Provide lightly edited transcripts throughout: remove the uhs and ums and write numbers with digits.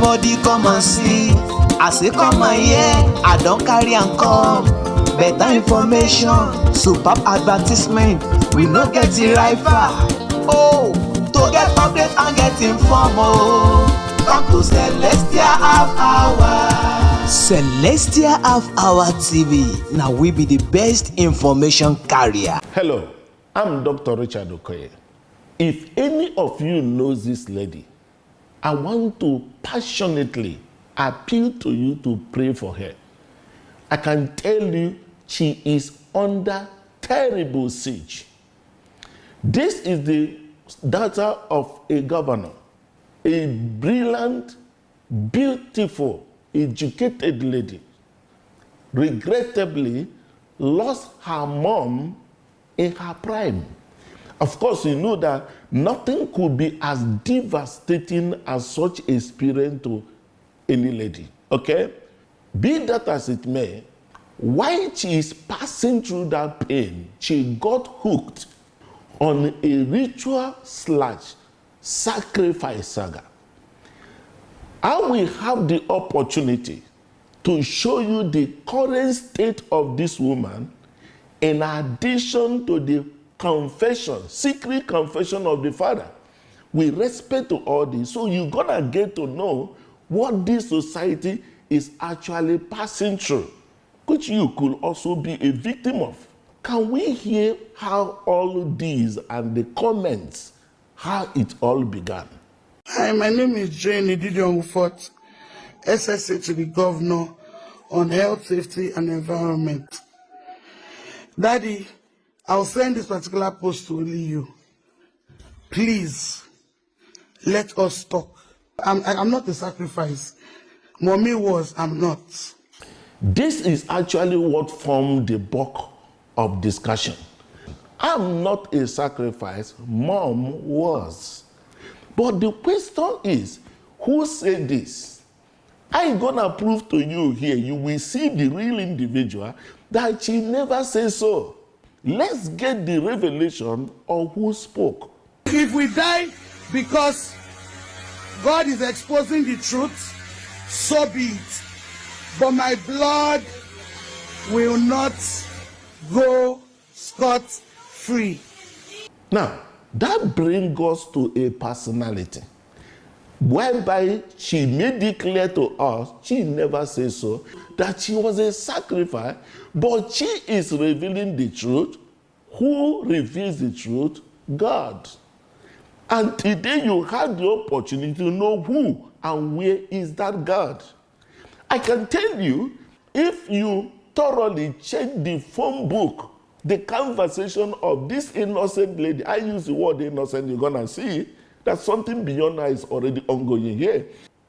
Everybody come and see. I say come and hear. I don't carry and come. Better information, superb advertisement. We no get the rifle. Oh, to get update and get informed. Oh, come to Celestial Half Hour. Celestial Half Hour TV. Now we be the best information carrier. Hello, I'm Dr. Richard Okoye. If any of you knows this lady, I want to passionately appeal to you to pray for her. I can tell you she is under terrible siege. This is the daughter of a governor, a brilliant, beautiful, educated lady. Regrettably, lost her mom in her prime. Of course, you know that nothing could be as devastating as such experience to any lady, okay? Be that as it may, while she is passing through that pain, she got hooked on a ritual/sacrifice saga. I will have the opportunity to show you the current state of this woman in addition to the confession, secret confession of the father. With respect to all this, so you're gonna get to know what this society is actually passing through, which you could also be a victim of. Can we hear how all these and the comments, how it all began? Hi, my name is Jane Ididionwufot, SSA to the Governor on Health, Safety and Environment. Daddy, I'll send this particular post to only you. Please, let us talk. I'm not a sacrifice. Mommy was, I'm not. This is actually what formed the bulk of discussion. I'm not a sacrifice, Mom was. But the question is, who said this? I'm gonna prove to you here, you will see the real individual, that she never said so. Let's get the revelation of who spoke. If we die because God is exposing the truth, so be it. But my blood will not go scot-free. Now, that brings us to a personality, whereby she made it clear to us, she never said so, that she was a sacrifice, but she is revealing the truth. Who reveals the truth? God. And today you had the opportunity to know who and where is that God. I can tell you, if you thoroughly check the phone book, the conversation of this innocent lady, I use the word innocent, you're gonna see that something beyond her is already ongoing here.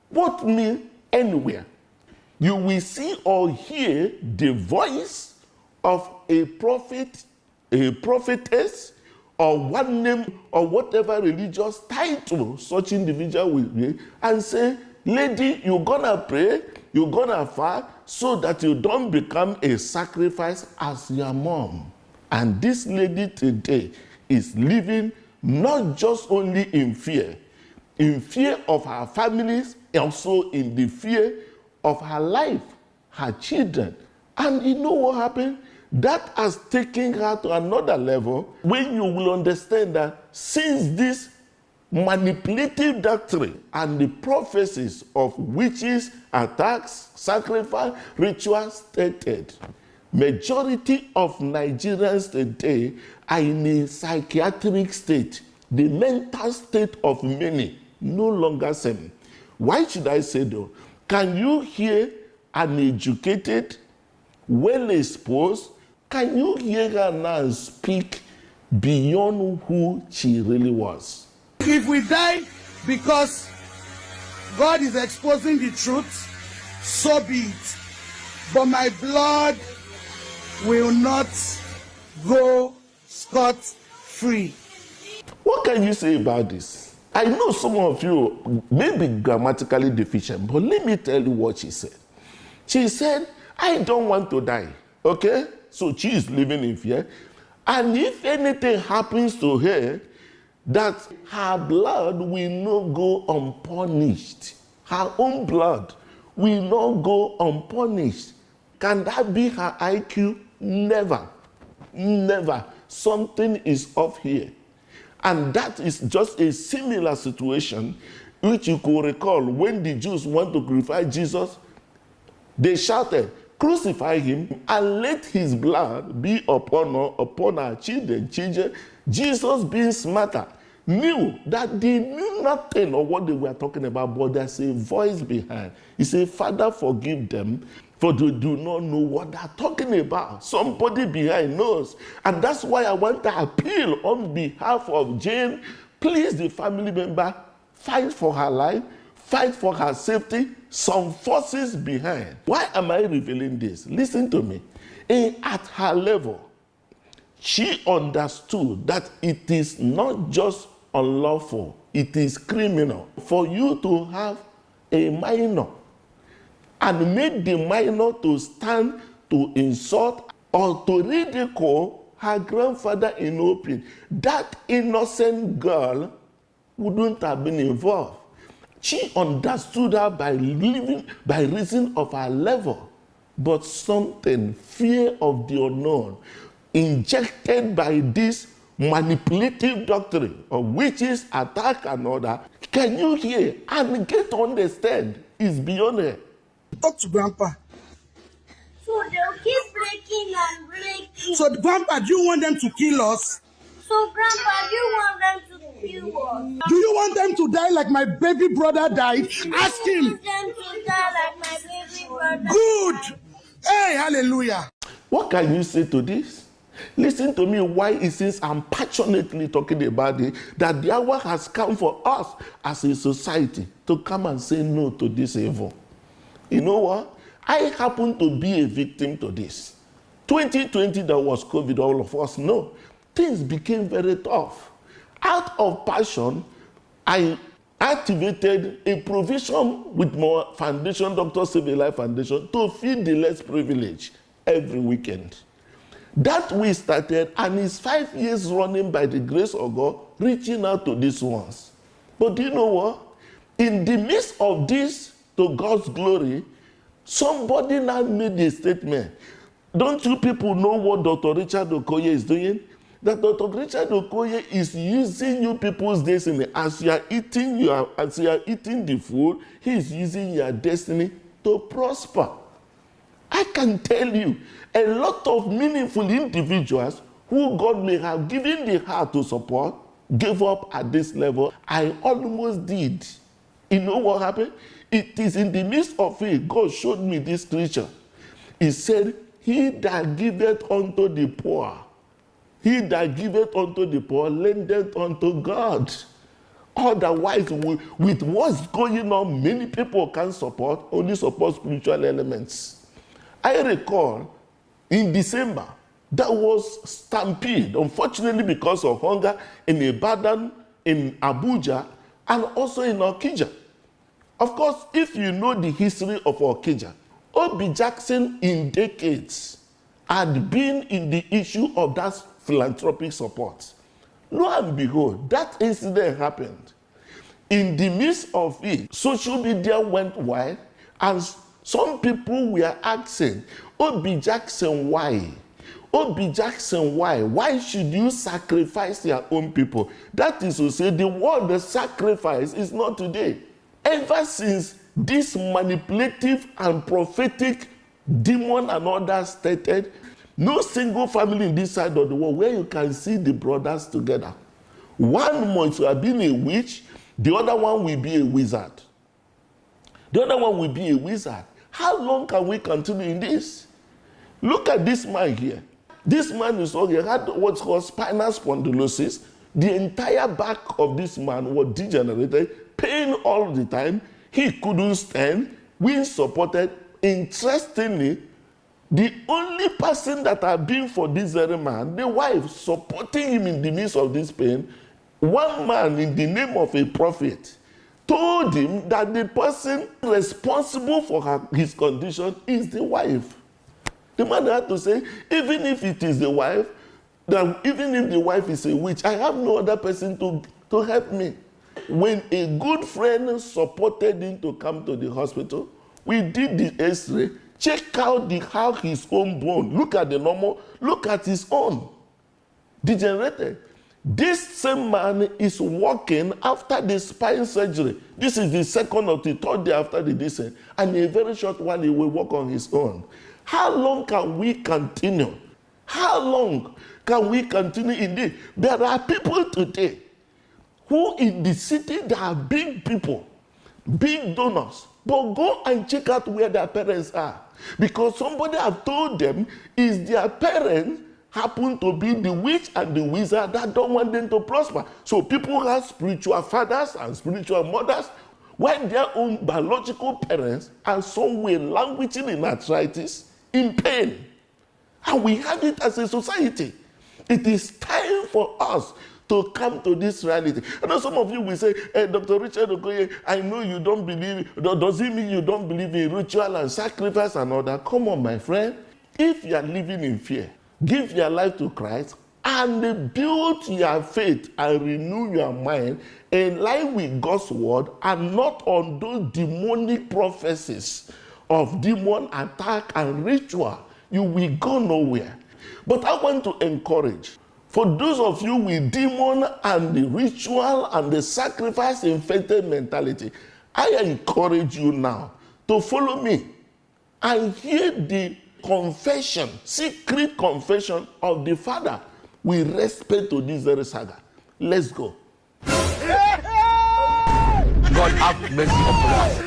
What means anywhere? You will see or hear the voice of a prophet, a prophetess, or one name or whatever religious title such individual will be, and say, lady, you're gonna pray, you're gonna fast, so that you don't become a sacrifice as your mom. And this lady today is living not just only in fear of her families, also in the fear of her life, her children. And you know what happened? That has taken her to another level when you will understand that since this manipulative doctrine and the prophecies of witches, attacks, sacrifice, rituals started, majority of Nigerians today are in a psychiatric state. The mental state of many no longer same. Why should I say though? Can you hear an educated, well-exposed, can you hear her now speak beyond who she really was? If we die because God is exposing the truth, so be it. But my blood will not go scot-free. What can you say about this? I know some of you may be grammatically deficient, but let me tell you what she said. She said, I don't want to die, okay? So she is living in fear. And if anything happens to her, that her blood will not go unpunished. her own blood will not go unpunished. Can that be her IQ? Never. Never. Something is off here. And that is just a similar situation which you could recall when the Jews want to crucify Jesus. They shouted, "Crucify him and let his blood be upon our children." Jesus, being smarter, knew that they knew nothing of what they were talking about, but there's a voice behind. He said, "Father, forgive them, for they do not know what they're talking about." Somebody behind knows. And that's why I want to appeal on behalf of Jane. Please, the family member, fight for her life, fight for her safety. Some forces behind. Why am I revealing this? Listen to me. At her level, she understood that it is not just unlawful, it is criminal for you to have a minor and make the minor to stand to insult or to ridicule her grandfather in open. That innocent girl wouldn't have been involved. She understood her by reason of her level. But something, fear of the unknown, injected by this manipulative doctrine of witches, attack and order, can you hear and get to understand, is beyond her. Talk to Grandpa. So they'll keep breaking and breaking. So, Grandpa, do you want them to kill us? So, Grandpa, do you want them to kill us? Do you want them to die like my baby brother died? Ask Do you him. want them to die like my baby brother? Good. Hey, hallelujah. What can you say to this? Listen to me why it says I'm passionately talking about it, that the hour has come for us as a society to come and say no to this evil. You know what? I happen to be a victim to this. 2020, there was COVID, all of us know. Things became very tough. Out of passion, I activated a provision with my foundation, Dr. Save Life Foundation, to feed the less privileged every weekend. That we started, and it's 5 years running by the grace of God, reaching out to these ones. But do you know what? In the midst of this, to God's glory, somebody now made a statement. Don't you people know what Dr. Richard Okoye is doing? That Dr. Richard Okoye is using you people's destiny. As you are eating the food, he is using your destiny to prosper. I can tell you, a lot of meaningful individuals who God may have given the heart to support gave up at this level. I almost did. You know what happened? It is in the midst of it, God showed me this scripture. He said, "He that giveth unto the poor, he that giveth unto the poor, lendeth unto God." Otherwise, with what's going on, many people can't only support spiritual elements. I recall in December, there was stampede, unfortunately because of hunger, in Ibadan, in Abuja, and also in Okija. Of course, if you know the history of Okija, O.B. Jackson in decades had been in the issue of that philanthropic support. Lo and behold, that incident happened. In the midst of it, social media went wild, and some people were asking, O.B. Jackson, why? O.B. Jackson, why? Why should you sacrifice your own people? That is to say, the word the sacrifice is not today. Ever since this manipulative and prophetic demon and others started, no single family in this side of the world where you can see the brothers together. One must have been a witch, the other one will be a wizard. The other one will be a wizard. How long can we continue in this? Look at this man here. This man is he had what's called spinal spondylosis. The entire back of this man was degenerated, pain all the time. He couldn't stand, we supported. Interestingly, the only person that had been for this very man, the wife supporting him in the midst of this pain, one man in the name of a prophet told him that the person responsible for his condition is the wife. The man had to say, even if it is the wife, that even if the wife is a witch, I have no other person to help me. when a good friend supported him to come to the hospital, we did the X-ray, check out how his own bone, look at the normal, look at his own, degenerated. This same man is walking after the spine surgery. This is the second or the third day after the descent, and in a very short while he will walk on his own. How long can we continue? How long can we continue? Indeed, there are people today who in the city, there are big people, big donors, but go and check out where their parents are, because somebody have told them is their parents happen to be the witch and the wizard that don't want them to prosper. So people have spiritual fathers and spiritual mothers, while their own biological parents are somewhere languishing in arthritis, in pain. And we have it as a society. It is time for us to come to this reality. I know some of you will say, hey, Dr. Richard Okoye, I know you don't believe, does it mean you don't believe in ritual and sacrifice and all that? Come on, my friend. If you are living in fear, give your life to Christ and build your faith and renew your mind in line with God's word and not on those demonic prophecies of demon attack and ritual. You will go nowhere. But I want to encourage, for those of you with demon and the ritual and the sacrifice infected mentality, I encourage you now to follow me and hear the confession, secret confession of the Father with respect to this very saga. Let's go. God have mercy upon us.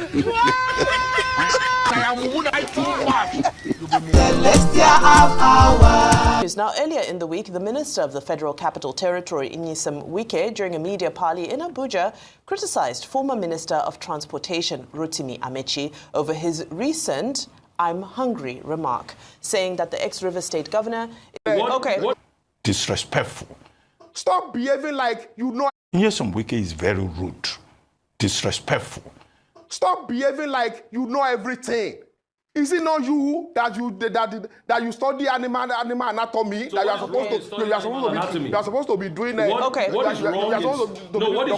Now, earlier in the week, the Minister of the Federal Capital Territory, Nyesom Wike, during a media parley in Abuja, criticized former Minister of Transportation, Rotimi Amechi, over his recent "I'm hungry" remark, saying that the ex-River State governor... What? Disrespectful. Stop behaving like you know. Nyesom Wike is very rude. Disrespectful. Stop behaving like you know everything. Is it not you that you study animal anatomy? So that you are supposed to be doing it. What is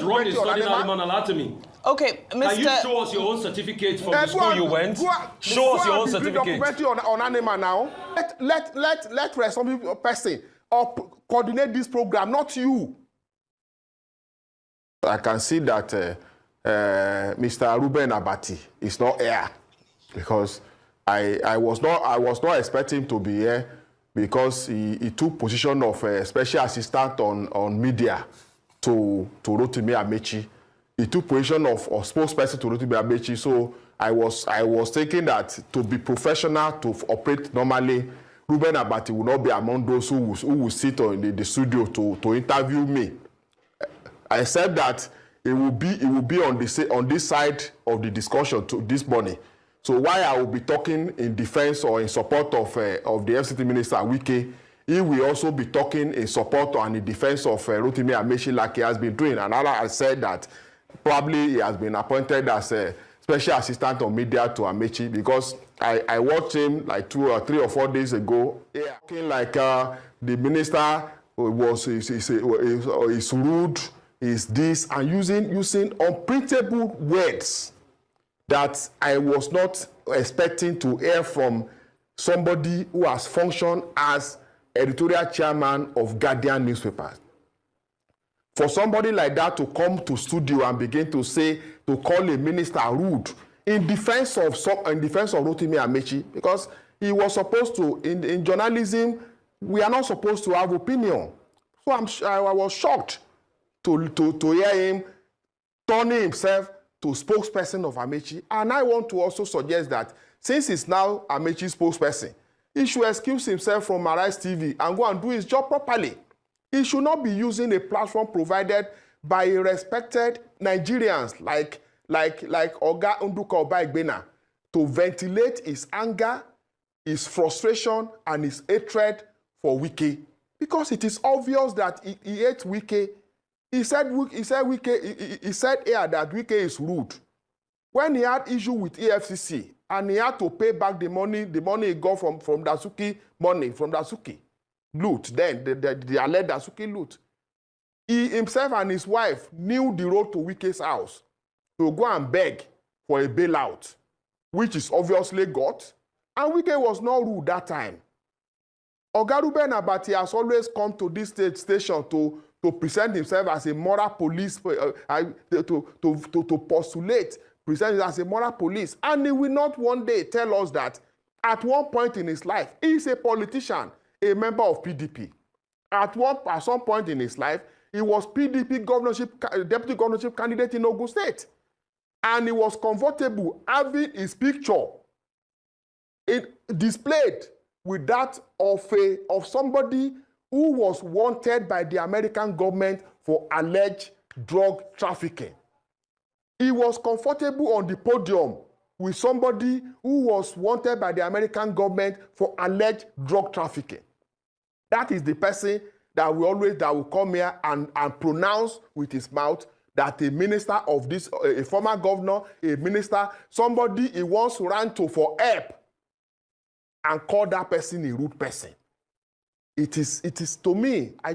wrong in studying animal anatomy? Okay, Mr. Can you show us your own certificate from the school you went? Show us your own certificate. On animal now. Let responsible person or coordinate this program, not you. I can see that Mr. Ruben Abati is not here because I was not expecting him to be here because he took position of special assistant on media to Rotimi Amechi. He took position of spokesperson to Rotimi Amechi. So I was thinking that to be professional, to operate normally, Ruben Abati will not be among those who will sit in the studio to interview me. I said that it will be on this side of the discussion this morning. So while I will be talking in defense or in support of the FCT Minister Wike, he will also be talking in support and in defense of Rotimi Amechi like he has been doing. And I said that probably he has been appointed as a special assistant on media to Amechi because I watched him like 3 or 4 days ago, talking like the minister is rude, is this, and using unprintable words that I was not expecting to hear from somebody who has functioned as editorial chairman of Guardian newspapers. For somebody like that to come to studio and begin to call a minister rude in defense of Rotimi Amechi, because he was supposed to, in journalism, we are not supposed to have opinion. So I was shocked to hear him turning himself to spokesperson of Amechi. And I want to also suggest that since he's now Amechi's spokesperson, he should excuse himself from Arise TV and go and do his job properly. He should not be using a platform provided by respected Nigerians like Oga Nduka Obaigbena to ventilate his anger, his frustration, and his hatred for Wike. Because it is obvious that he hates Wike. He said here that Wike is rude. When he had issue with EFCC and he had to pay back the money he got from Dasuki loot, then the alleged Dasuki loot. He himself and his wife knew the road to Wike's house to go and beg for a bailout, which is obviously got. And Wike was not rude that time. Oga Ruben Abati has always come to this station to present himself as a moral police, to postulate, present as a moral police. And he will not one day tell us that at one point in his life, he is a politician, a member of PDP. At some point in his life, he was PDP deputy governorship candidate in Ogun State. And he was comfortable having his picture displayed with that of somebody who was wanted by the American government for alleged drug trafficking. He was comfortable on the podium with somebody who was wanted by the American government for alleged drug trafficking. That is the person that will come here and pronounce with his mouth that a minister of this, a former governor, a minister, somebody he once ran to for help, and call that person a rude person. It is to me, I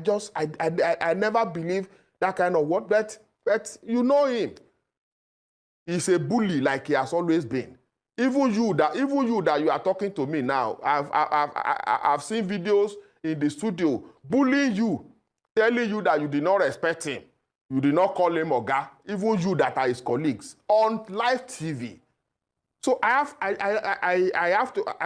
never believe that kind of word, but you know him. He's a bully like he has always been. Even you that you are talking to me now, I've seen videos in the studio bullying you, telling you that you did not respect him. You did not call him Oga, even you that are his colleagues, on live TV. So I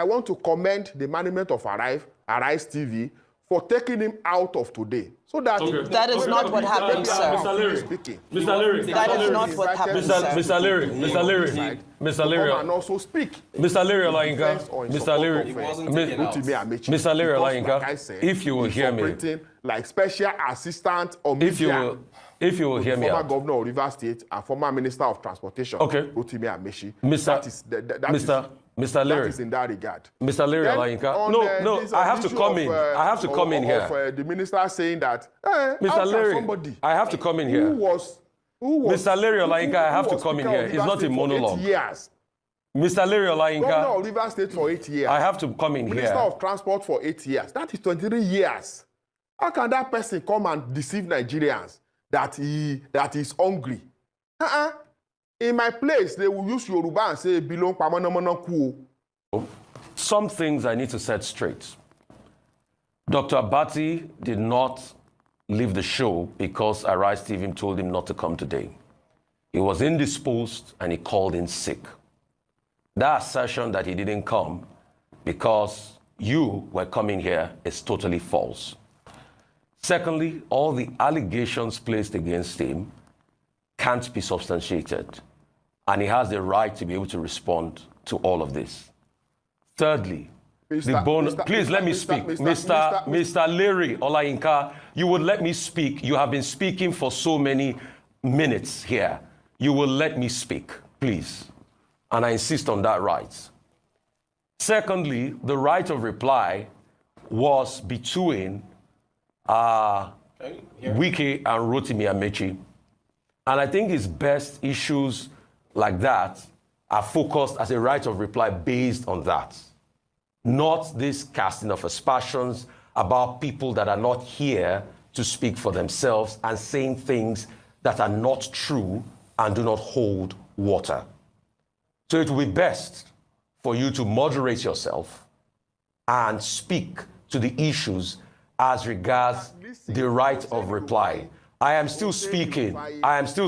want to commend the management of Arise TV for taking him out of today. So that that is not what happened, sir. Mr. Lere, that is not what happened, sir. Mr. Lere, and also speak. Mr. Lere, Olayinka, Mr. Lere, Olayinka, if you will hear me, like special assistant or media. If you will hear me former out. governor of Rivers State and former minister of transportation, okay. Rotimi Amechi. Mr. Lere. That is in that regard. Mr. Lere, Olayinka. No, I have to come in. I have to come in here. The minister saying that, Mr. Lere, I have to come in here. Who was Mr. Lere, Olayinka, I have to come in here. It's not a monologue. 8 years. Mr. Lere, Olayinka. Governor of Rivers State for 8 years. I have to come in Minister here. of Transport for 8 years. That is 23 years. How can that person come and deceive Nigerians that he is hungry? In my place, they will use Yoruba and say, "Bilong pamanamono ku." Some things I need to set straight. Dr. Abati did not leave the show because Arise TV told him not to come today. He was indisposed and he called in sick. That assertion that he didn't come because you were coming here is totally false. Secondly, all the allegations placed against him can't be substantiated, and he has the right to be able to respond to all of this. Thirdly, please let me speak. Mr. Lere, Olayinka, you would let me speak. You have been speaking for so many minutes here. You will let me speak, please. And I insist on that right. Secondly, the right of reply was between Wike and Rotimi Amechi. And I think it's best issues like that are focused as a right of reply based on that. Not this casting of aspersions about people that are not here to speak for themselves and saying things that are not true and do not hold water. So it will be best for you to moderate yourself and speak to the issues as regards the right of reply. I am still speaking. Mr.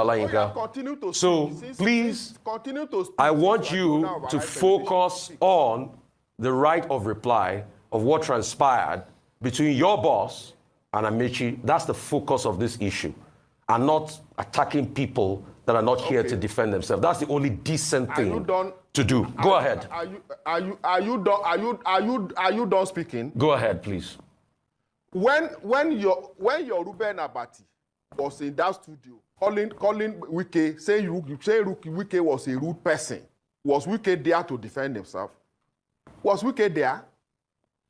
Olayinka. So please, I want you to focus on the right of reply of what transpired between your boss and Amechi. That's the focus of this issue, and not attacking people that are not here to defend themselves. That's the only decent thing to do. Go ahead. Are you done speaking? Go ahead, please. When your Ruben Abati was in that studio calling Wike, saying Wike was a rude person, was Wike there to defend himself? Was Wike there?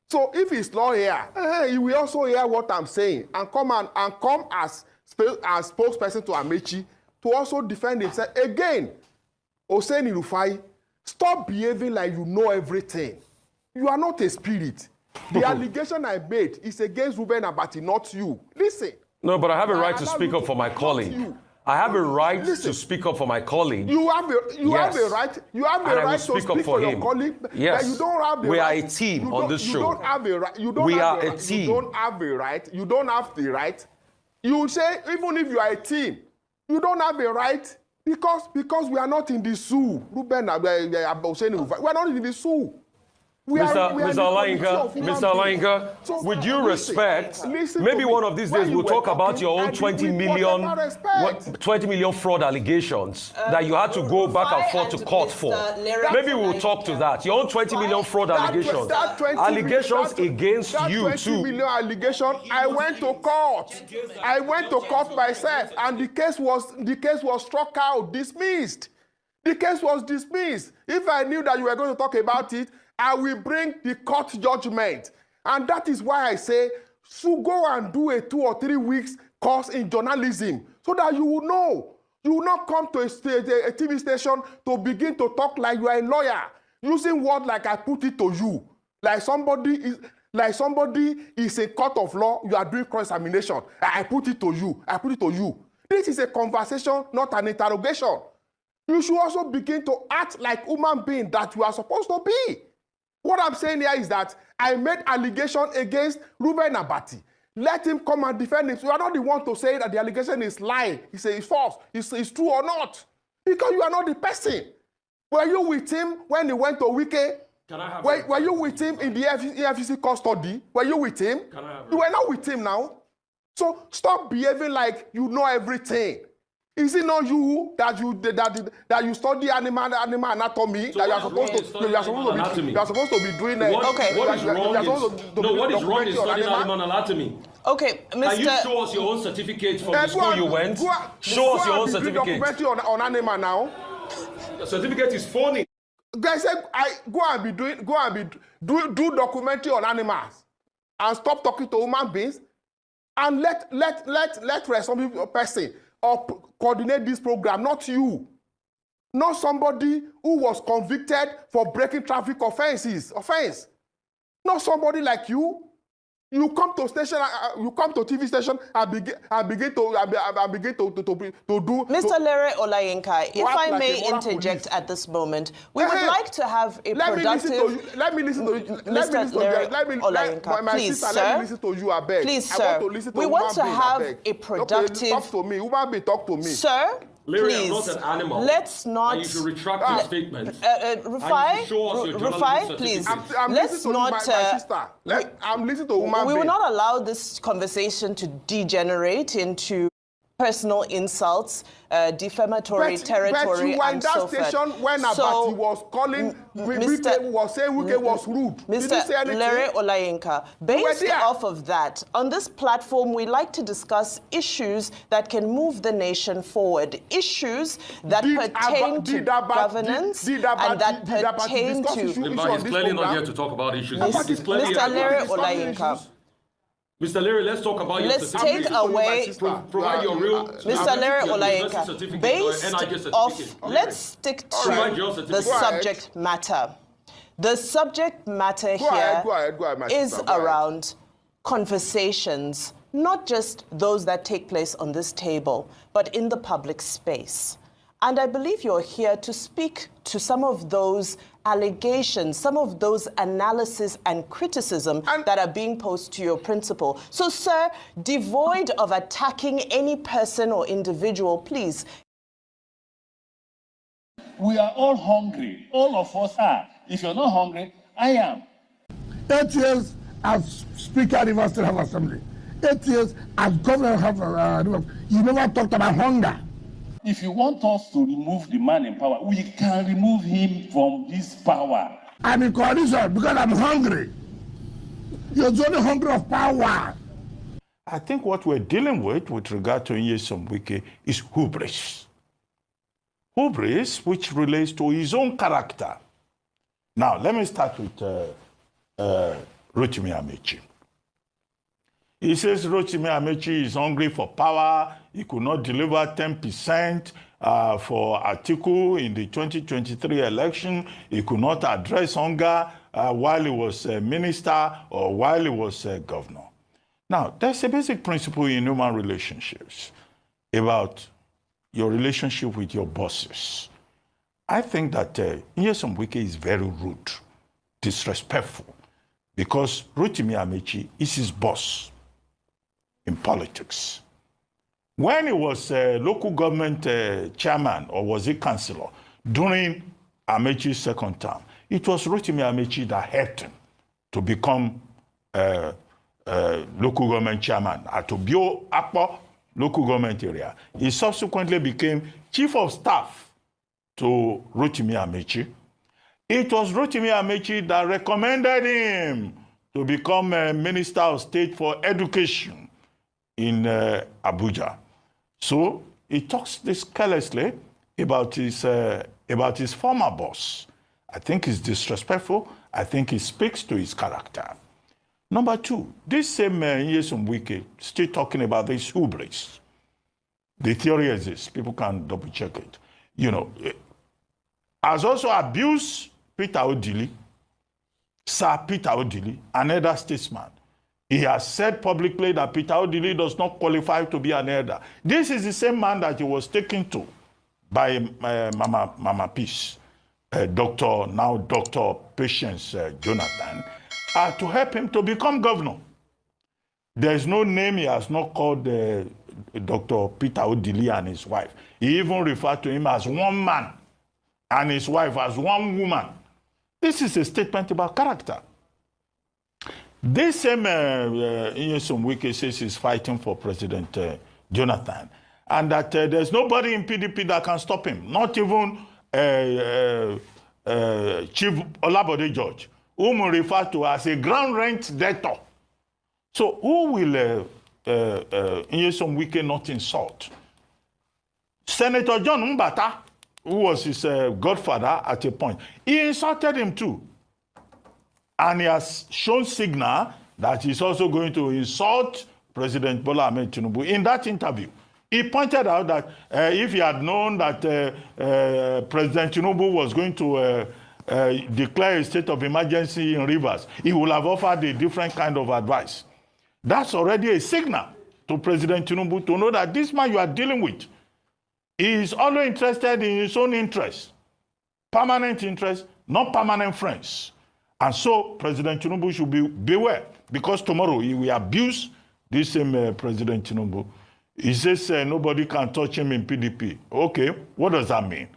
So if he's not here, he will also hear what I'm saying and come as spokesperson to Amechi to also defend himself. Again, Oseni Rufai, stop behaving like you know everything. You are not a spirit. The allegation I made is against Ruben Abati, not you. Listen. No, but I have a right to speak up for my colleague. I have a right to speak up for my colleague. You have a right. You have a right to speak for your colleague. Yes. But you don't have the right. We are a team on this show. You don't have a right. We are a team. You don't have a right. You don't have the right. You say even if you are a team, you don't have a right because we are not in the zoo. Ruben Oseni, we are not in the zoo. Mr. Olayinka, would you respect, maybe one of these days we'll talk about your own 20 million fraud allegations that you had to go back and forth to court for. Maybe we'll talk to that. Your own 20 million fraud allegations. Allegations against you too. 20 million allegation, I went to court. I went to court myself and the case was struck out, dismissed. The case was dismissed. If I knew that you were going to talk about it, I will bring the court judgment. And that is why I say, so go and do a 2 or 3 weeks course in journalism so that you will know. You will not come to a TV station to begin to talk like you are a lawyer, using words like I put it to you. Like somebody is a court of law, you are doing cross-examination. I put it to you. I put it to you. This is a conversation, not an interrogation. You should also begin to act like human being that you are supposed to be. What I'm saying here is that I made allegation against Ruben Abati. Let him come and defend him. So you are not the one to say that the allegation is lying. He says it's false. It's true or not. Because you are not the person. Were you with him when he went to Wike? Were you with him in the EFCC custody? Were you with him? You were not with him now. So stop behaving like you know everything. Is it not you that you study animal anatomy? So that you are supposed to be doing it. What is wrong in studying animal anatomy? Okay, Mr. Can you show us your own certificate from the school you went? Show us your own certificate. Documentary on animal now. The certificate is phony. Guys said do documentary on animals and stop talking to human beings and let responsible person or coordinate this program, not you. Not somebody who was convicted for breaking traffic offense. Not somebody like you. You come to station, you come to TV station and begin to do. Mr. Lere Olayinka, if I may interject at this moment, we would like to have a productive. Let me listen to you. Mr. Lere Olayinka, please, sir. Let me listen to you, I beg. Please, sir. We want to have a productive. Okay, talk to me. Human being, talk to me. Sir. Lere, please, I'm not an animal. Let's not. And you should retract your statement. Rufai, please. Let's not. I'm listening to woman. We will not allow this conversation to degenerate into personal insults, defamatory territory, and so forth. But you were in that station when Abati was calling, was saying Wike was rude. Mr. Lere Olayinka, based off of that, on this platform, we like to discuss issues that can move the nation forward, issues that pertain to governance and that pertain to... He's clearly not here to talk about issues. Mr. Lere Olayinka. Mr. Lere, let's talk about your certificate. Let's take away... Provide your real... Mr. Lere Olayinka, based off... Let's stick to the subject matter. The subject matter here is around conversations, not just those that take place on this table, but in the public space. And I believe you're here to speak to some of those allegations, some of those analysis and criticism that are being posed to your principal. So, sir, devoid of attacking any person or individual, please. We are all hungry. All of us are. If you're not hungry, I am. 8 years as Speaker of the State House Assembly. 8 years as Governor of you never talked about hunger. If you want us to remove the man in power, we can remove him from this power. I'm in coalition because I'm hungry. You're only hungry of power. I think what we're dealing with regard to Nyesom Wike is hubris. Hubris, which relates to his own character. Now, let me start with Rotimi Amaechi. He says Rotimi Amechi is hungry for power. He could not deliver 10% for Atiku in the 2023 election. He could not address hunger while he was a minister or while he was a governor. Now, there's a basic principle in human relationships about your relationship with your bosses. I think that Nyesom Wike is very rude, disrespectful, because Rotimi Amechi is his boss in politics. When he was local government chairman, or was he councillor, during Amechi's second term, it was Rotimi Amechi that helped him to become local government chairman at Obio Akpo local government area. He subsequently became chief of staff to Rotimi Amechi. It was Rotimi Amechi that recommended him to become a Minister of State for Education in Abuja. So he talks this carelessly about his former boss. I think it's disrespectful. I think he speaks to his character. Number two, this same Nyesom Wike still talking about this hubris. The theory is this, people can double check it. You know, has also abused Peter Odili, Sir Peter Odili, another statesman. He has said publicly that Peter Odili does not qualify to be an elder. This is the same man that he was taken to by Mama Peace, Dr. Patience Jonathan, to help him to become governor. There is no name he has not called Dr. Peter Odili and his wife. He even referred to him as one man and his wife as one woman. This is a statement about character. This same Nyesom Wike says he's fighting for President Jonathan, and that there's nobody in PDP that can stop him, not even Chief Olabode George, whom we refer to as a ground rent debtor. So who will Nyesom Wike not insult? Senator John Mbata, who was his godfather at a point, he insulted him too. And he has shown signal that he's also going to insult President Bola Ahmed Tinubu. In that interview, he pointed out that if he had known that President Tinubu was going to declare a state of emergency in Rivers, he would have offered a different kind of advice. That's already a signal to President Tinubu to know that this man you are dealing with is only interested in his own interests, permanent interests, not permanent friends. And so President Tinubu should beware, because tomorrow he will abuse this same President Tinubu. He says nobody can touch him in PDP. Okay, what does that mean?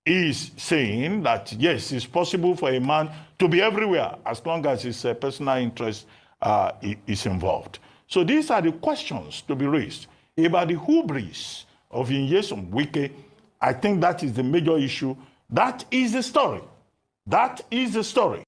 He's saying that, yes, it's possible for a man to be everywhere as long as his personal interest is involved. So these are the questions to be raised about the hubris of Nyesom Wike. I think that is the major issue. That is the story. That is the story.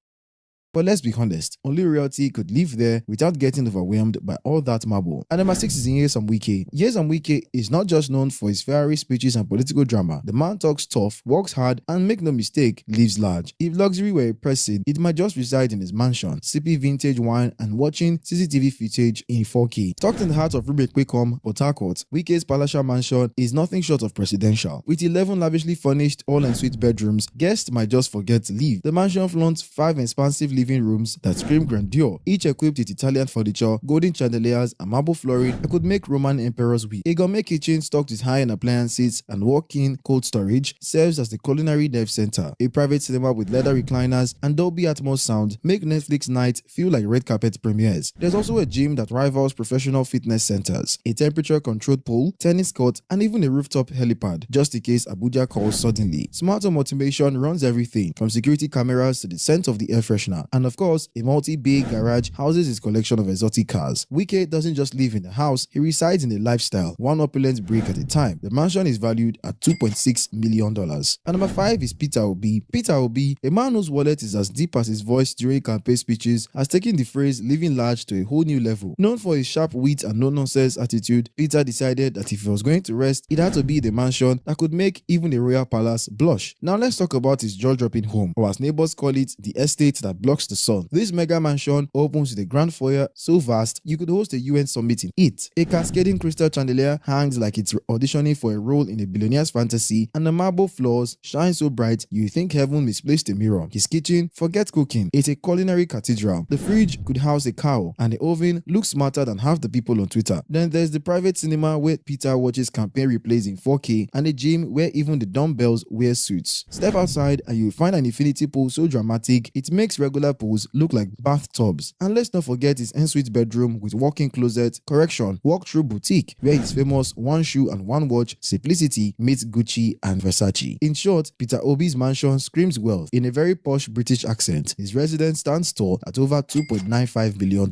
But let's be honest, only royalty could live there without getting overwhelmed by all that marble. And number 6 is Nyesom Wike. Nyesom Wike is not just known for his fiery speeches and political drama. The man talks tough, works hard, and make no mistake, lives large. If luxury were a person, it might just reside in his mansion, sipping vintage wine and watching CCTV footage in 4K. Tucked in the heart of Rubekwekom, Port Harcourt, Wike's palatial mansion is nothing short of presidential. With 11 lavishly furnished all-en-suite bedrooms, guests might just forget to leave. The mansion flaunts 5 expansive living rooms that scream grandeur, each equipped with Italian furniture, golden chandeliers, and marble flooring that could make Roman emperors weep. A gourmet kitchen stocked with high-end appliances and walk-in cold storage serves as the culinary nerve center. A private cinema with leather recliners and Dolby Atmos sound make Netflix nights feel like red carpet premieres. There's also a gym that rivals professional fitness centers, a temperature-controlled pool, tennis court, and even a rooftop helipad, just in case Abuja calls suddenly. Smart home automation runs everything, from security cameras to the scent of the air freshener. And of course, a multi-bay garage houses his collection of exotic cars. Wike doesn't just live in a house, he resides in a lifestyle, one opulent brick at a time. The mansion is valued at $2.6 million. And number 5 is Peter Obi. Peter Obi, a man whose wallet is as deep as his voice during campaign speeches, has taken the phrase living large to a whole new level. Known for his sharp wit and no-nonsense attitude, Peter decided that if he was going to rest, it had to be the mansion that could make even a royal palace blush. Now let's talk about his jaw-dropping home, or as neighbors call it, the estate that blocks shocks the sun. This mega mansion opens with a grand foyer so vast you could host a UN summit in it. A cascading crystal chandelier hangs like it's auditioning for a role in a billionaire's fantasy, and the marble floors shine so bright you think heaven misplaced a mirror. His kitchen, forget cooking, it's a culinary cathedral. The fridge could house a cow, and the oven looks smarter than half the people on Twitter. Then there's the private cinema where Peter watches campaign replays in 4K, and a gym where even the dumbbells wear suits. Step outside and you'll find an infinity pool so dramatic it makes regular pools look like bathtubs. And let's not forget his ensuite bedroom with walk-in closet, walk-through boutique where his famous one shoe and one watch simplicity meets Gucci and Versace. In short, Peter Obi's mansion screams wealth in a very posh British accent. His residence stands tall at over $2.95 billion.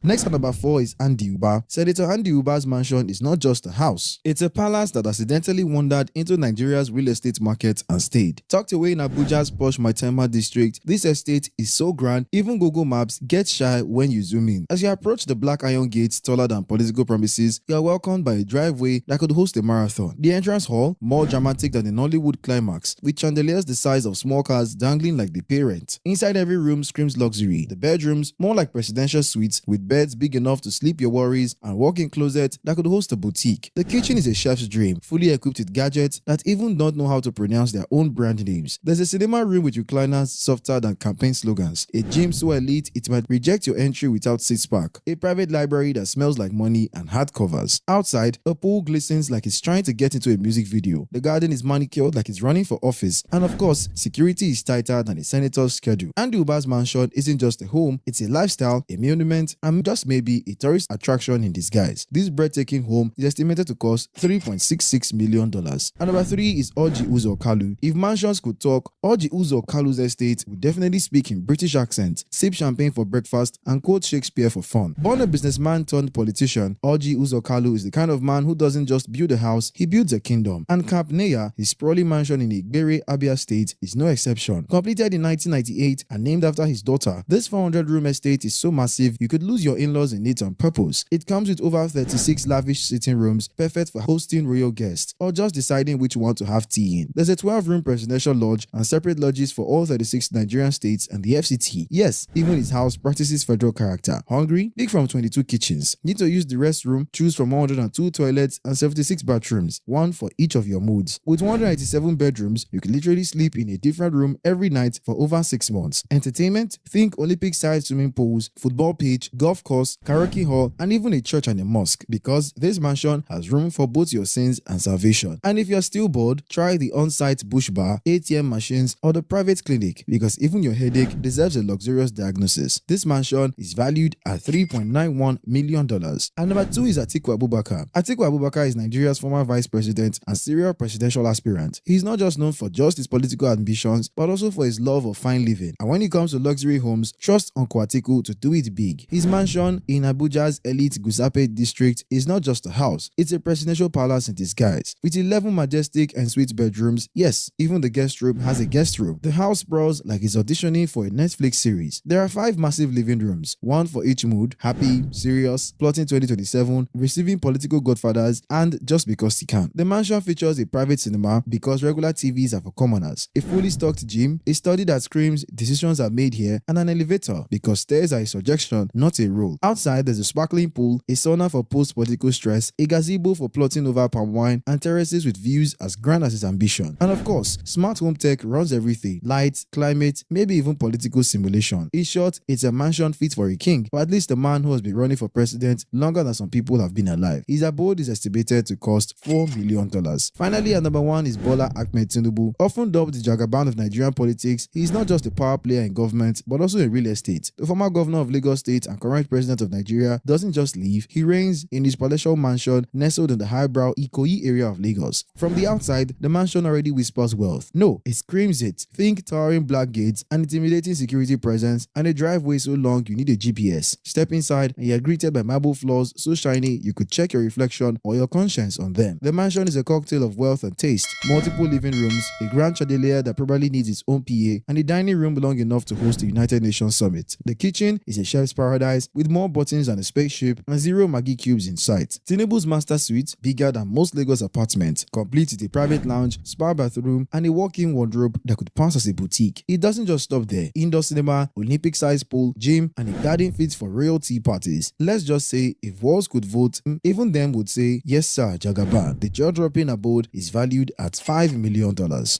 Next at number 4 is Andy Uba. Senator Andy Uba's mansion is not just a house. It's a palace that accidentally wandered into Nigeria's real estate market and stayed. Tucked away in Abuja's posh Maitama district, this estate is so grand even Google Maps gets shy when you zoom in. As you approach the black iron gates taller than political promises, you are welcomed by a driveway that could host a marathon. The entrance hall, more dramatic than an Hollywood climax, with chandeliers the size of small cars dangling like they pay rent. Inside every room screams luxury. The bedrooms, more like presidential suites with beds big enough to sleep your worries and walk-in closet that could host a boutique. The kitchen is a chef's dream, fully equipped with gadgets that even don't know how to pronounce their own brand names. There's a cinema room with recliners softer than campaign slogans, a gym so elite it might reject your entry without six-pack, a private library that smells like money and hardcovers. Outside, a pool glistens like it's trying to get into a music video. The garden is manicured like it's running for office, and of course, security is tighter than a senator's schedule. Andy Uba's mansion isn't just a home, it's a lifestyle, a monument, and just maybe a tourist attraction in disguise. This breathtaking home is estimated to cost $3.66 million. And number 3 is Orji Uzor Kalu. If mansions could talk, Orji Uzor Kalu's estate would definitely speak in British accent, sip champagne for breakfast, and quote Shakespeare for fun. Born a businessman turned politician, Orji Uzor Kalu is the kind of man who doesn't just build a house, he builds a kingdom. And Camp Neya, his sprawling mansion in Igbere, Abia State, is no exception. Completed in 1998 and named after his daughter, this 400-room estate is so massive you could lose your in-laws in it on purpose. It comes with over 36 lavish sitting rooms, perfect for hosting royal guests or just deciding which one to have tea in. There's a 12-room presidential lodge and separate lodges for all 36 Nigerian states and the FCT. Yes, even his house practices federal character. Hungry? Pick from 22 kitchens. Need to use the restroom? Choose from 102 toilets and 76 bathrooms, one for each of your moods. With 187 bedrooms, you can literally sleep in a different room every night for over 6 months. Entertainment? Think Olympic-sized swimming pools, football pitch, golf course, karaoke hall, and even a church and a mosque, because this mansion has room for both your sins and salvation. And if you're still bored, try the on-site bush bar, ATM machines, or the private clinic, because even your headache deserves a luxurious diagnosis. This mansion is valued at $3.91 million. And number 2 is Atiku Abubakar. Atiku Abubakar is Nigeria's former vice president and serial presidential aspirant. He's not just known for just his political ambitions, but also for his love of fine living. And when it comes to luxury homes, trust Uncle Atiku to do it big. His mansion in Abuja's elite Gusape district is not just a house, it's a presidential palace in disguise. With 11 majestic and suite bedrooms, yes, even the guest room has a guest room. The house sprawls like it's auditioning for a Netflix series. There are 5 massive living rooms, one for each mood: happy, serious, plotting 2027, receiving political godfathers, and just because he can. The mansion features a private cinema because regular TVs are for commoners, a fully stocked gym, a study that screams decisions are made here, and an elevator because stairs are a suggestion, not a rule. Outside, there's a sparkling pool, a sauna for post-political stress, a gazebo for plotting over palm wine, and terraces with views as grand as his ambition. And of course, smart home tech runs everything: lights, climate, maybe even political simulation. In short, it's a mansion fit for a king, or at least a man who has been running for president longer than some people have been alive. His abode is estimated to cost $4 million. Finally, at number 1 is Bola Ahmed Tinubu. Often dubbed the Jagaban of Nigerian politics, he is not just a power player in government, but also in real estate. The former governor of Lagos State and current president of Nigeria doesn't just live, he reigns in his palatial mansion nestled in the highbrow Ikoyi area of Lagos. From the outside, the mansion already whispers wealth. No, it screams it. Think towering black gates, an intimidating security presence, and a driveway so long you need a GPS. Step inside and you're greeted by marble floors so shiny you could check your reflection or your conscience on them. The mansion is a cocktail of wealth and taste. Multiple living rooms, a grand chandelier that probably needs its own PA, and a dining room long enough to host the United Nations Summit. The kitchen is a chef's paradise with more buttons than a spaceship and 0 Maggi cubes in sight. Tinubu's master suite, bigger than most Lagos apartments, complete with a private lounge, spa bathroom, and a walk-in wardrobe that could pass as a boutique. It doesn't just stop there. Indoor cinema, Olympic-sized pool, gym, and a garden fit for royal tea parties. Let's just say if walls could vote, even them would say, yes sir, Jagaban. The jaw-dropping abode is valued at $5 million.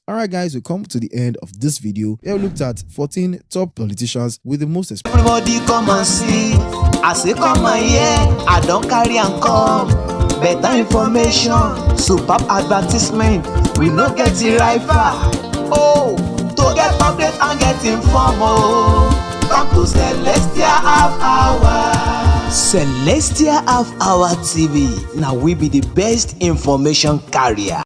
Alright guys, we come to the end of this video. We have looked at 14 top politicians with the most Everybody come and see. I say come and hear. I don't carry and come. Better information, superb advertisement. We no get it right far. Oh, to get update and get informed. Oh, come to Celestial Half Hour. Celestial Half Hour TV. Now we be the best information carrier.